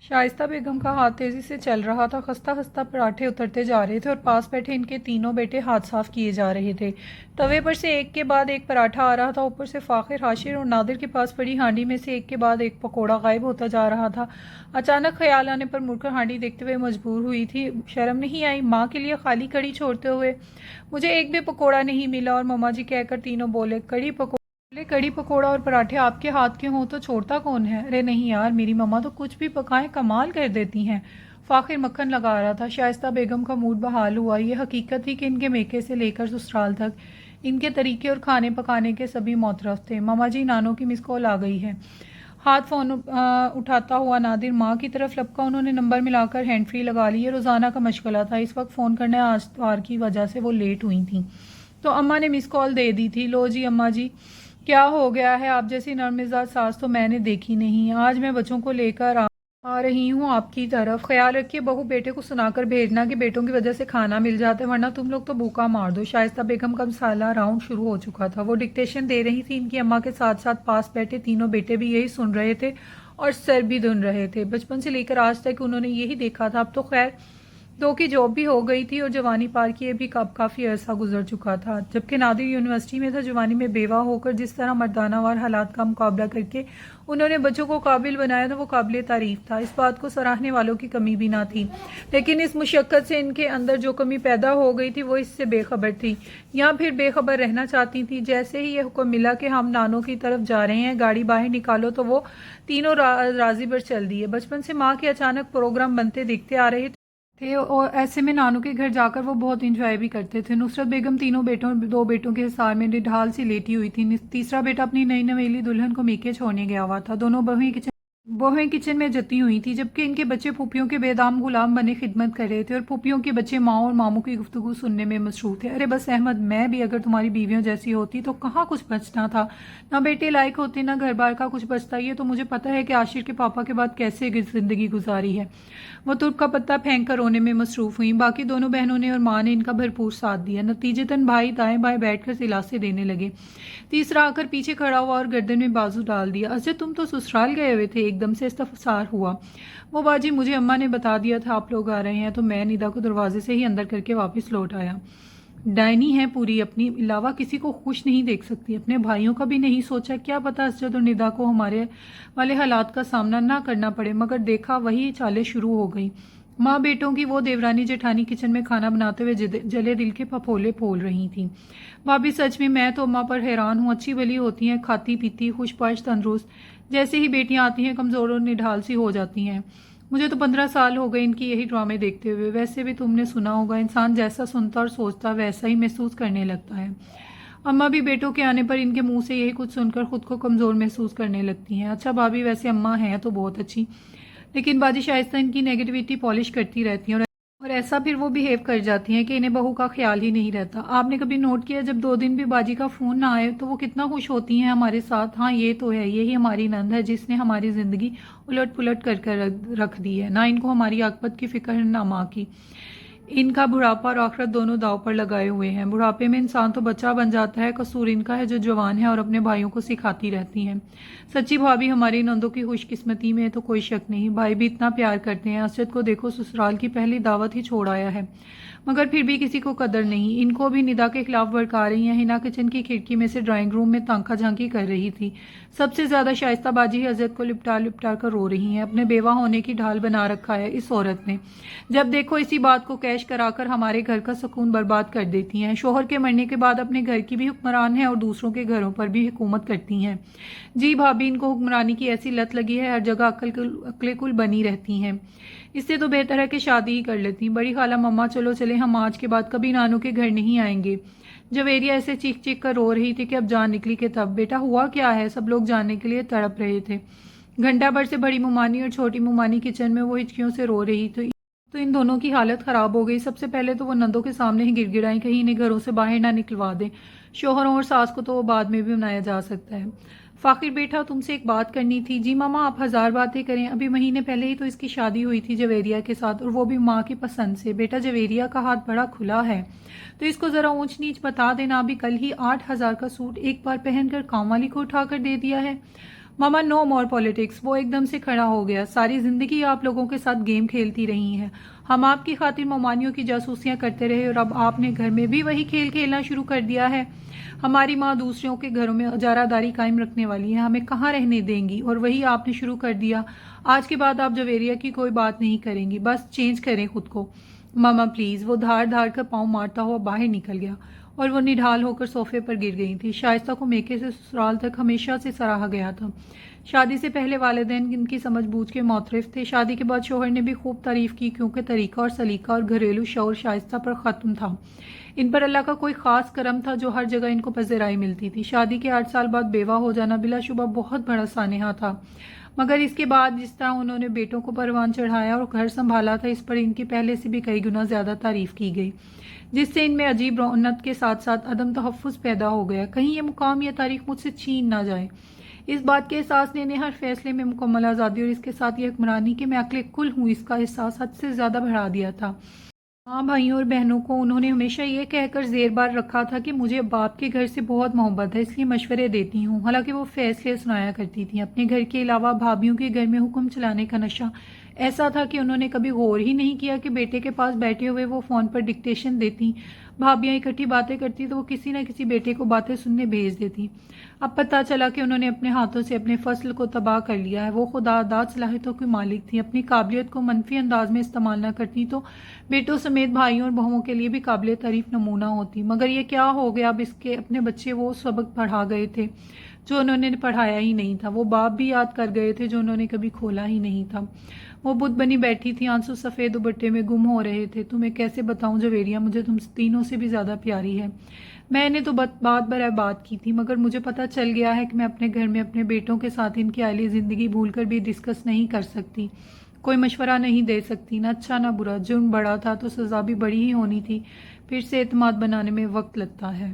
शाइस्ता बेगम का हाथ तेजी से चल रहा था। खस्ता खस्ता पराठे उतरते जा रहे थे और पास बैठे इनके तीनों बेटे हाथ साफ किए जा रहे थे। तवे पर से एक के बाद एक पराठा आ रहा था। ऊपर से फाखिर, हाशिर और नादिर के पास पड़ी हांडी में से एक के बाद एक पकोड़ा गायब होता जा रहा था। अचानक ख्याल आने पर मुड़कर हांडी देखते हुए मजबूर हुई थी। शर्म नहीं आई माँ के लिए खाली कड़ी छोड़ते हुए? मुझे एक भी पकोड़ा नहीं मिला। और मम्मा जी कहकर तीनों बोले, कड़ी पकोड़ा और पराठे आपके हाथ के हों तो छोड़ता कौन है? अरे नहीं यार, मेरी मम्मा तो कुछ भी पकाएं कमाल कर देती हैं। फाखिर मक्खन लगा रहा था। शाइस्ता बेगम का मूड बहाल हुआ। ये हकीकत थी कि इनके मेके से लेकर ससुराल तक इनके तरीके और खाने पकाने के सभी मौतरफ थे। मामा जी, नानो की मिस कॉल आ गई है। हाथ फोन उठाता हुआ नादिर माँ की तरफ लपका। उन्होंने नंबर मिलाकर हैंड फ्री लगा ली। ये रोज़ाना का मशगला था। इस वक्त फ़ोन करने आज इतवार की वजह से वो लेट हुई थी तो अम्मा ने मिस कॉल दे दी थी। लो जी अम्मा जी, क्या हो गया है? आप जैसी नरमिजाज सास तो मैंने देखी नहीं। आज मैं बच्चों को लेकर आ रही हूँ आपकी तरफ। ख्याल रखिए बहू बेटे को सुनाकर भेजना कि बेटों की वजह से खाना मिल जाता है, वरना तुम लोग तो भूखा मार दो। शाइस्ता बेगम का मसाला राउंड शुरू हो चुका था। वो डिक्टेशन दे रही थी। इनकी अम्मा के साथ साथ पास बैठे तीनों बेटे भी यही सुन रहे थे और सर भी धुन रहे थे। बचपन से लेकर आज तक उन्होंने यही देखा था। अब तो खैर दो की जॉब भी हो गई थी और जवानी पार किए भी कब काफ़ी अरसा गुजर चुका था। जबकि नादिर यूनिवर्सिटी में था। जवानी में बेवा होकर जिस तरह मर्दानावार हालात का मुकाबला करके उन्होंने बच्चों को काबिल बनाया था, वो काबिल तारीफ था। इस बात को सराहने वालों की कमी भी ना थी। लेकिन इस मुशक्क़त से इनके अंदर जो कमी पैदा हो गई थी वो इससे बेखबर थी, या फिर बेखबर रहना चाहती थी। जैसे ही ये हुक्म मिला कि हम नानों की तरफ जा रहे हैं, गाड़ी बाहर निकालो, तो वो तीनों राजी पर चल दिए। बचपन से माँ के अचानक प्रोग्राम बनते दिखते आ रहे थे और ऐसे में नानू के घर जाकर वो बहुत इंजॉय भी करते थे। नुसरत बेगम दो बेटों के हिसार में निढाल सी लेटी हुई थी। तीसरा बेटा अपनी नई नवेली दुल्हन को मीके छोड़ने गया हुआ था। दोनों बहुएं किचन में जती हुई थी, जबकि इनके बच्चे फूफियों के बेदाम गुलाम बने खिदमत कर रहे थे और फूफियों के बच्चे माँ और मामू की गुफ्तगू सुनने में मसरूफ थे। अरे बस अहमद, मैं भी अगर तुम्हारी बीवियों जैसी होती तो कहाँ कुछ बचना था। ना बेटे लायक होते, ना घर बार का कुछ बचता। ये तो मुझे पता है कि आशिर के पापा के बाद कैसे जिंदगी गुजारी है। वो तुर्क का पत्ता फेंक कर रोने में मसरूफ हुई। बाकी दोनों बहनों ने और माँ ने इनका भरपूर साथ दिया। नतीजतन भाई दाएं बाएं बैठकर दिलासे देने लगे। तीसरा आकर पीछे खड़ा हुआ और गर्दन में बाजू डाल दिया। अच्छा, तुम तो ससुराल गए हुए थे? एकदम से इस्तफसार हुआ। वो बाजी, मुझे अम्मा ने बता दिया था आप लोग आ रहे हैं, तो मैं निदा को दरवाजे से ही अंदर करके वापस लौट आया। डायनी है पूरी, अपनी अलावा किसी को खुश नहीं देख सकती। अपने भाइयों का भी नहीं सोचा? क्या पता असजद और निदा को हमारे वाले हालात का सामना ना करना पड़े। मगर देखा वही चालें शुरू हो गई। माँ बेटों की वो देवरानी जेठानी किचन में खाना बनाते हुए जले दिल के फफोले फोल रही थी। भाभी सच में मैं तो अम्मा पर हैरान हूँ। अच्छी भली होती हैं, खाती पीती, खुशपाश, तंदुरुस्त। जैसे ही बेटियां आती हैं कमज़ोर और निढाल सी हो जाती हैं। मुझे तो 15 साल हो गए इनकी यही ड्रामे देखते हुए। वैसे भी तुमने सुना होगा, इंसान जैसा सुनता और सोचता वैसा ही महसूस करने लगता है। अम्मा भी बेटों के आने पर इनके मुंह से यही कुछ सुनकर खुद को कमज़ोर महसूस करने लगती हैं। अच्छा भाभी, वैसे अम्मा हैं तो बहुत अच्छी, लेकिन बाजी शाइस्ता इनकी नेगेटिविटी पॉलिश करती रहती हैं और ऐसा फिर वो बिहेव कर जाती हैं कि इन्हें बहू का ख्याल ही नहीं रहता। आपने कभी नोट किया जब 2 दिन भी बाजी का फ़ोन ना आए तो वो कितना खुश होती हैं हमारे साथ? हाँ ये तो है, यही हमारी नंद है जिसने हमारी ज़िंदगी उलट पुलट कर रख दी है। ना इनको हमारी आकबत की फिक्र है, ना माँ की। इनका बुढ़ापा और आखिरत दोनों दाव पर लगाए हुए हैं। बुढ़ापे में इंसान तो बच्चा बन जाता है, कसूर इनका है जो जवान है और अपने भाइयों को सिखाती रहती हैं। सच्ची भाभी हमारी नंदों की खुशकिस्मती में तो कोई शक नहीं। भाई भी इतना प्यार करते हैं। असजद को देखो, ससुराल की पहली दावत ही छोड़ आया है, मगर फिर भी किसी को कदर नहीं। इनको भी निदा के खिलाफ भड़का रही हैं। हिना किचन की खिड़की में से ड्राइंग रूम में तांका झांकी कर रही थी। सबसे ज्यादा शाइस्ता बाजी हजरत को लिपटा लिपटा कर रो रही हैं। अपने बेवा होने की ढाल बना रखा है इस औरत ने। जब देखो इसी बात को कैश कराकर हमारे घर का सुकून बर्बाद कर देती हैं। शोहर के मरने के बाद अपने घर की भी हुक्मरान है और दूसरों के घरों पर भी हुकूमत करती हैं। जी भाभी, इनको हुक्मरानी की ऐसी लत लगी है, हर जगह अक्ले कुल बनी रहती हैं। इससे तो बेहतर है कि शादी ही कर लेती। बड़ी खाला, मम्मा चलो चले, हम आज के बाद कभी नानू के घर नहीं आएंगे। जवेरिया ऐसे चीख चीख कर रो रही थी कि अब जान निकली कि तब। बेटा हुआ क्या है? सब लोग जानने के लिए तड़प रहे थे। घंटा भर से बड़ी मुमानी और छोटी मुमानी किचन में वो हिचकियों से रो रही थी। तो इन दोनों की हालत खराब हो गई। सबसे पहले तो वो नंदों के सामने ही गिड़गिड़ाई, कहीं इन्हें घरों से बाहर ना निकलवा दे। शोहरों और सास को तो वो बाद में भी मनाया जा सकता है। फाकिर बेटा, तुमसे एक बात करनी थी। जी मामा, आप 1000 बातें करें। अभी महीने पहले ही तो इसकी शादी हुई थी जवेरिया के साथ, और वो भी माँ की पसंद से। बेटा, जवेरिया का हाथ बड़ा खुला है, तो इसको ज़रा ऊंच नीच बता देना। अभी कल ही 8000 का सूट एक बार पहनकर काम वाली को उठाकर दे दिया है। मामा नो मोर पॉलिटिक्स। वो एकदम से खड़ा हो गया। सारी जिंदगी आप लोगों के साथ गेम खेलती रही हैं। हम आपकी खातिर मोमानियों की जासूसियां करते रहे और अब आपने घर में भी वही खेल खेलना शुरू कर दिया है। हमारी माँ दूसरों के घरों में इजारादारी कायम रखने वाली है, हमें कहाँ रहने देंगी, और वही आपने शुरू कर दिया। आज के बाद आप जवेरिया की कोई बात नहीं करेंगी, बस चेंज करें खुद को। मामा प्लीज। वो धार धार कर पाँव मारता हुआ बाहर निकल गया और वो निढाल होकर सोफे पर गिर गई थी। शाइस्ता को मेके से ससुराल तक हमेशा से सराहा गया था। शादी से पहले वालिदैन इनकी समझ बूझ के मोतरफ थे। शादी के बाद शोहर ने भी खूब तारीफ की, क्योंकि तरीका और सलीका और घरेलू शौर शाइस्ता पर खत्म था। इन पर अल्लाह का कोई खास करम था जो हर जगह इनको पज़िराई मिलती थी। शादी के 8 साल बाद बेवा हो जाना बिलाशुबा बहुत बड़ा सानेहा था, मगर इसके बाद जिस तरह उन्होंने बेटों को परवान चढ़ाया और घर संभाला था, इस पर इनकी पहले से भी कई गुना ज्यादा तारीफ की गई, जिससे इनमें अजीब रौनक के साथ साथ अदम तहफ़्फ़ुज़ पैदा हो गया। कहीं ये मुकाम या तारीख मुझसे छीन ना जाए। इस बात के एहसास ने हर फैसले में मुकम्मल आज़ादी और इसके साथ ये हुक्मरानी कि मैं अक्ल कुल हूँ, इसका एहसास हद से ज़्यादा बढ़ा दिया था। माँ भाइयों और बहनों को उन्होंने हमेशा ये कहकर जेर बार रखा था कि मुझे बाप के घर से बहुत मोहब्बत है, इसलिए मशवरे देती हूँ। हालांकि वो फैसले सुनाया करती थी। अपने घर के अलावा भाभियों के घर में हुक्म चलाने का नशा ऐसा था कि उन्होंने कभी गौर ही नहीं किया कि बेटे के पास बैठे हुए वो फ़ोन पर डिक्टेशन देती, भाभियाँ इकट्ठी बातें करती तो वो किसी न किसी बेटे को बातें सुनने भेज देती। अब पता चला कि उन्होंने अपने हाथों से अपने फसल को तबाह कर लिया है। वो खुदा दाद सलाहियतों की मालिक थी। अपनी काबिलियत को मनफी अंदाज में इस्तेमाल न करती तो बेटों समेत भाइयों और बहुओं के लिए भी काबिल तारीफ नमूना होती। मगर ये क्या हो गया? अब इसके अपने बच्चे वो सबक पढ़ा गए थे जो उन्होंने पढ़ाया ही नहीं था। वो बाप भी याद कर गए थे जो उन्होंने कभी खोला ही नहीं था। वो बुत बनी बैठी थी, आंसू सफ़ेद दुपट्टे में गुम हो रहे थे। तुम्हें कैसे बताऊं जवेरिया, मुझे तुम तीनों से भी ज़्यादा प्यारी है। मैंने तो बात बर बात की थी, मगर मुझे पता चल गया है कि मैं अपने घर में अपने बेटों के साथ इनकी आली ज़िंदगी भूल कर भी डिस्कस नहीं कर सकती, कोई मशवरा नहीं दे सकती, ना अच्छा ना बुरा। जुर्म बड़ा था तो सज़ा भी बड़ी ही होनी थी। फिर से एतमाद बनाने में वक्त लगता है।